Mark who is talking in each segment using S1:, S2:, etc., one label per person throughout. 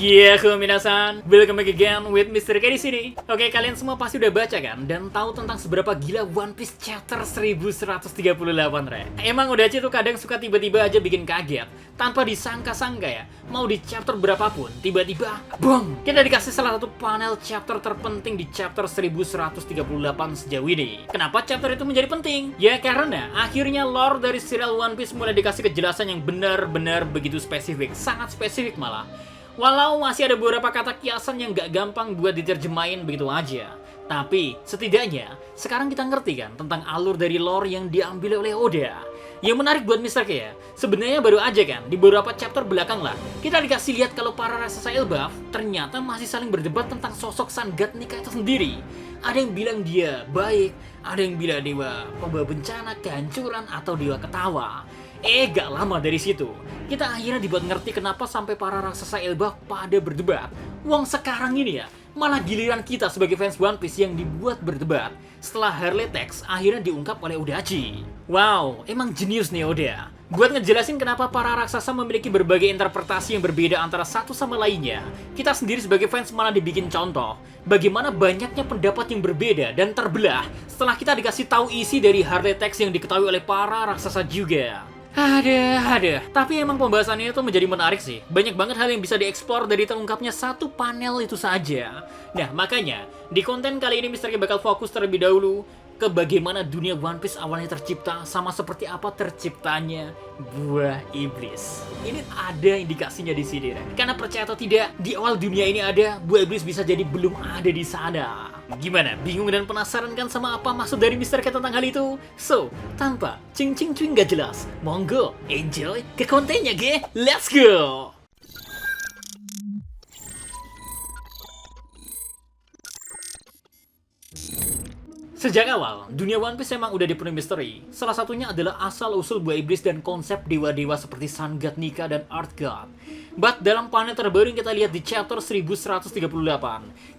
S1: Minasan, welcome back again with Mr. K di sini. Oke, kalian semua pasti udah baca kan dan tahu tentang seberapa gila One Piece chapter 1138, re. Emang Odachi tuh kadang suka tiba-tiba aja bikin kaget tanpa disangka-sangka ya. Mau di chapter berapapun, tiba-tiba bong, kita dikasih salah satu panel chapter terpenting di chapter 1138 sejauh ini. Kenapa chapter itu menjadi penting? Ya karena akhirnya lore dari serial One Piece mulai dikasih kejelasan yang benar-benar begitu spesifik, sangat spesifik malah. Walau masih ada beberapa kata kiasan yang gak gampang buat diterjemahin begitu aja. Tapi, setidaknya, sekarang kita ngerti kan tentang alur dari lore yang diambil oleh Oda. Yang menarik buat Mr. K ya, sebenarnya baru aja kan, di beberapa chapter belakang lah, kita dikasih lihat kalau para raksasa Elbaf ternyata masih saling berdebat tentang sosok Sun God Nika itu sendiri. Ada yang bilang dia baik, ada yang bilang dewa pembawa bencana, kehancuran, atau dewa ketawa. Gak lama dari situ, kita akhirnya dibuat ngerti kenapa sampai para raksasa Elbaf pada berdebat. Wong sekarang ini ya, malah giliran kita sebagai fans One Piece yang dibuat berdebat setelah Harley Text akhirnya diungkap oleh Odachi. Wow, emang jenius nih Oda. Buat ngejelasin kenapa para raksasa memiliki berbagai interpretasi yang berbeda antara satu sama lainnya, kita sendiri sebagai fans malah dibikin contoh bagaimana banyaknya pendapat yang berbeda dan terbelah setelah kita dikasih tahu isi dari Harley Text yang diketahui oleh para raksasa juga. Ada. Tapi emang pembahasannya itu menjadi menarik sih. Banyak banget hal yang bisa dieksplor dari terungkapnya satu panel itu saja. Nah, makanya, di konten kali ini Mr. K bakal fokus terlebih dahulu ke bagaimana dunia One Piece awalnya tercipta, sama seperti apa terciptanya buah iblis. Ini ada indikasinya di sini, kan? Karena percaya atau tidak, di awal dunia ini ada, buah iblis bisa jadi belum ada di sana. Gimana? Bingung dan penasaran kan sama apa maksud dari Mr. K tentang hal itu? So, tanpa cing-cing-cing gak jelas, monggo, enjoy ke kontennya, ge! Let's go! Sejak awal, dunia One Piece emang udah dipenuhi misteri. Salah satunya adalah asal-usul buah iblis dan konsep dewa-dewa seperti Sun God Nika dan Earth God. But dalam panel terbaru yang kita lihat di chapter 1138,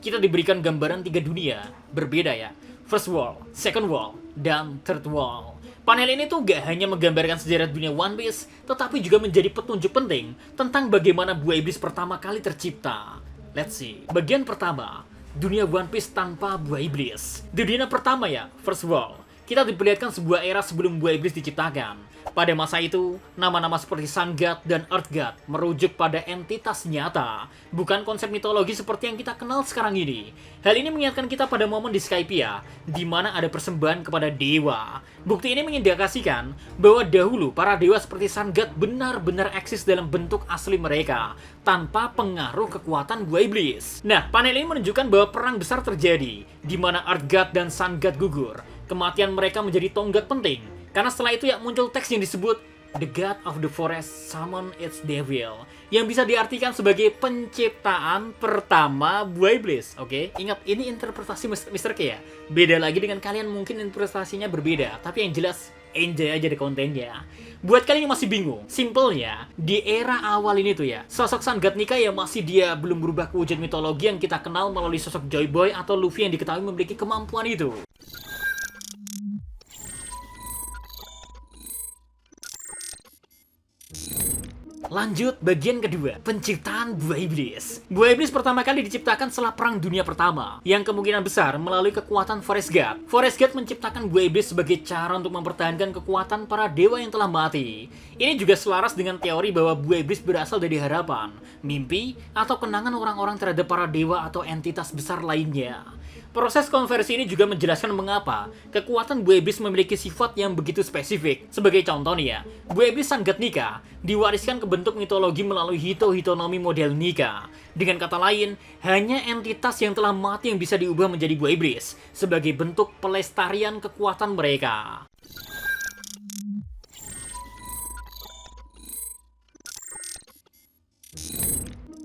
S1: kita diberikan gambaran tiga dunia, berbeda ya. First World, Second World, dan Third World. Panel ini tuh gak hanya menggambarkan sejarah dunia One Piece, tetapi juga menjadi petunjuk penting tentang bagaimana buah iblis pertama kali tercipta. Let's see. Bagian pertama, dunia One Piece tanpa buah iblis. Di dunia pertama ya, First World, kita diperlihatkan sebuah era sebelum buah iblis diciptakan. Pada masa itu, nama-nama seperti Sun God dan Earth God merujuk pada entitas nyata, bukan konsep mitologi seperti yang kita kenal sekarang ini. Hal ini mengingatkan kita pada momen di Skypiea, di mana ada persembahan kepada dewa. Bukti ini mengindikasikan bahwa dahulu para dewa seperti Sun God benar-benar eksis dalam bentuk asli mereka, tanpa pengaruh kekuatan buah iblis. Nah, panel ini menunjukkan bahwa perang besar terjadi, di mana Earth God dan Sun God gugur. Kematian mereka menjadi tonggak penting, karena setelah itu ya muncul teks yang disebut The God of the Forest Summon its Devil, yang bisa diartikan sebagai penciptaan pertama buah iblis. Oke, ingat ini interpretasi Mr. K ya. Beda lagi dengan kalian, mungkin interpretasinya berbeda, tapi yang jelas enjoy aja di kontennya. Buat kalian yang masih bingung, simpelnya di era awal ini tuh ya, sosok Sun God Nika yang masih dia belum berubah ke wujud mitologi yang kita kenal melalui sosok Joy Boy atau Luffy yang diketahui memiliki kemampuan itu. Lanjut, bagian kedua, penciptaan buah iblis. Buah iblis pertama kali diciptakan setelah Perang Dunia Pertama, yang kemungkinan besar melalui kekuatan Forest God. Forest God menciptakan buah iblis sebagai cara untuk mempertahankan kekuatan para dewa yang telah mati. Ini juga selaras dengan teori bahwa buah iblis berasal dari harapan, mimpi, atau kenangan orang-orang terhadap para dewa atau entitas besar lainnya. Proses konversi ini juga menjelaskan mengapa kekuatan buah iblis memiliki sifat yang begitu spesifik. Sebagai contoh nih ya, buah iblis Sun God Nika diwariskan ke bentuk mitologi melalui hitonomi model Nika. Dengan kata lain, hanya entitas yang telah mati yang bisa diubah menjadi buah iblis sebagai bentuk pelestarian kekuatan mereka.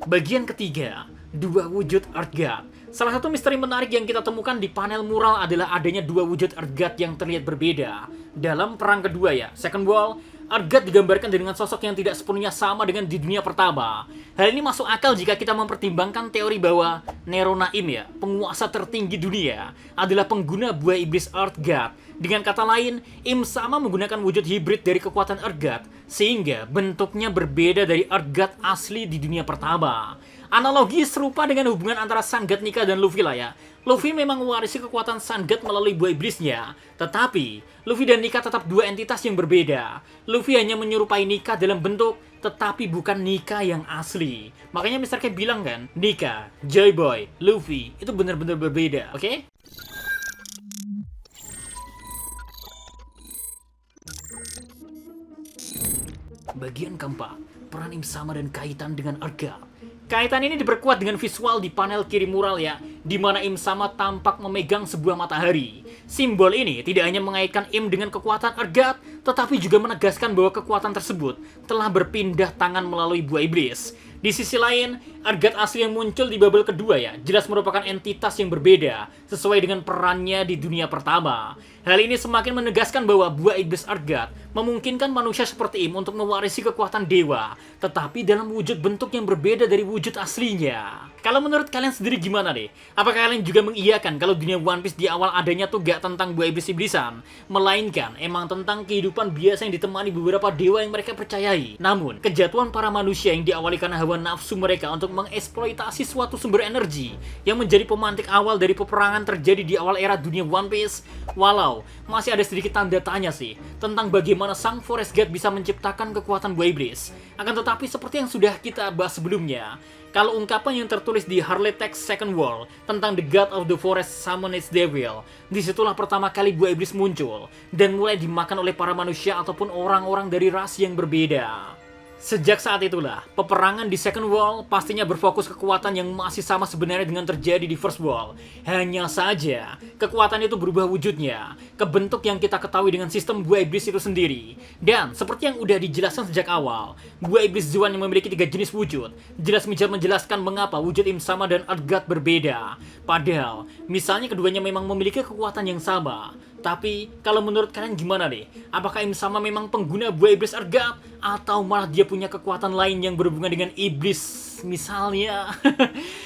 S1: Bagian ketiga, dua wujud Earth God. Salah satu misteri menarik yang kita temukan di panel mural adalah adanya dua wujud Earth God yang terlihat berbeda. Dalam perang kedua ya, Second World, Earth God digambarkan dengan sosok yang tidak sepenuhnya sama dengan di dunia pertama. Hal ini masuk akal jika kita mempertimbangkan teori bahwa Nero Naim ya, penguasa tertinggi dunia, adalah pengguna buah iblis Earth God. Dengan kata lain, Im sama menggunakan wujud hibrid dari kekuatan Earth God, sehingga bentuknya berbeda dari Earth God asli di dunia pertama. Analogi serupa dengan hubungan antara Sun God Nika dan Luffy lah ya. Luffy memang mewarisi kekuatan Sun God melalui buah iblisnya, tetapi Luffy dan Nika tetap dua entitas yang berbeda. Luffy hanya menyerupai Nika dalam bentuk, tetapi bukan Nika yang asli. Makanya Mr. K bilang kan, Nika, Joy Boy, Luffy itu benar-benar berbeda, oke? Bagian keempat, peran Im Sama dan kaitan dengan Arga. Kaitan ini diperkuat dengan visual di panel kiri mural ya, di mana Im Sama tampak memegang sebuah matahari. Simbol ini tidak hanya mengaitkan Im dengan kekuatan Argat, tetapi juga menegaskan bahwa kekuatan tersebut telah berpindah tangan melalui buah iblis. Di sisi lain, Argat asli yang muncul di babel kedua ya, jelas merupakan entitas yang berbeda, sesuai dengan perannya di dunia pertama. Hal ini semakin menegaskan bahwa buah iblis Argat memungkinkan manusia seperti Im untuk mewarisi kekuatan dewa, tetapi dalam wujud bentuk yang berbeda dari wujud aslinya. Kalau menurut kalian sendiri gimana deh? Apakah kalian juga mengiyakan kalau dunia One Piece di awal adanya tuh gak tentang buah iblis-iblisan, melainkan emang tentang kehidupan biasa yang ditemani beberapa dewa yang mereka percayai. Namun, kejatuhan para manusia yang diawali karena hawa nafsu mereka untuk mengeksploitasi suatu sumber energi yang menjadi pemantik awal dari peperangan terjadi di awal era dunia One Piece. Walau masih ada sedikit tanda tanya sih tentang bagaimana sang Forest God bisa menciptakan kekuatan buah iblis. Akan tetapi seperti yang sudah kita bahas sebelumnya, kalau ungkapan yang tertulis di Harley Text Second World tentang the God of the Forest summon its devil, disitulah pertama kali buah iblis muncul dan mulai dimakan oleh para manusia ataupun orang-orang dari ras yang berbeda. Sejak saat itulah, peperangan di Second World pastinya berfokus kekuatan yang masih sama sebenarnya dengan terjadi di First World. Hanya saja, kekuatan itu berubah wujudnya ke bentuk yang kita ketahui dengan sistem buah iblis itu sendiri. Dan seperti yang udah dijelaskan sejak awal, buah iblis Zuan yang memiliki 3 jenis wujud jelas menjelaskan mengapa wujud Im Sama dan Argat berbeda. Padahal, misalnya keduanya memang memiliki kekuatan yang sama. Tapi, kalau menurut kalian gimana deh? Apakah Im Sama memang pengguna buah iblis Argat? Atau malah dia punya kekuatan lain yang berhubungan dengan iblis misalnya?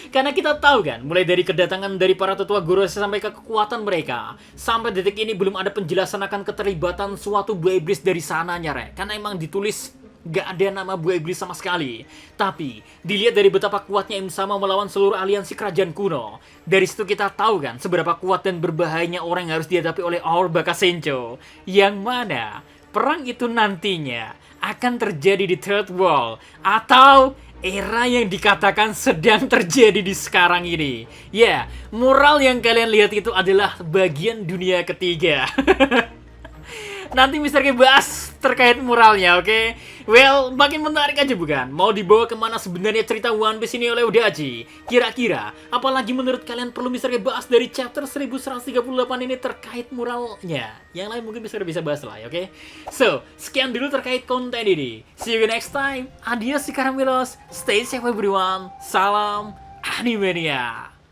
S1: Karena kita tahu kan, mulai dari kedatangan dari para tetua Gorosei sampai ke kekuatan mereka, sampai detik ini belum ada penjelasan akan keterlibatan suatu buah iblis dari sananya, Rek. Karena emang ditulis gak ada nama buah iblis sama sekali. Tapi, dilihat dari betapa kuatnya Im Sama melawan seluruh aliansi kerajaan kuno, dari situ kita tahu kan seberapa kuat dan berbahayanya orang yang harus dihadapi oleh Our Bakasencho. Yang mana, perang itu nantinya akan terjadi di Third World, atau era yang dikatakan sedang terjadi di sekarang ini. Ya, mural yang kalian lihat itu adalah bagian dunia ketiga. Nanti Mr. K bahas terkait muralnya, oke? Well, makin menarik aja bukan? Mau dibawa kemana sebenarnya cerita One Piece ini oleh Odachi? Kira-kira, apalagi menurut kalian perlu Mr. K bahas dari chapter 1138 ini terkait muralnya? Yang lain mungkin Mr. K bisa bahas lah, oke? So, sekian dulu terkait konten ini. See you next time. Adios si Karamilos. Stay safe everyone. Salam Animania.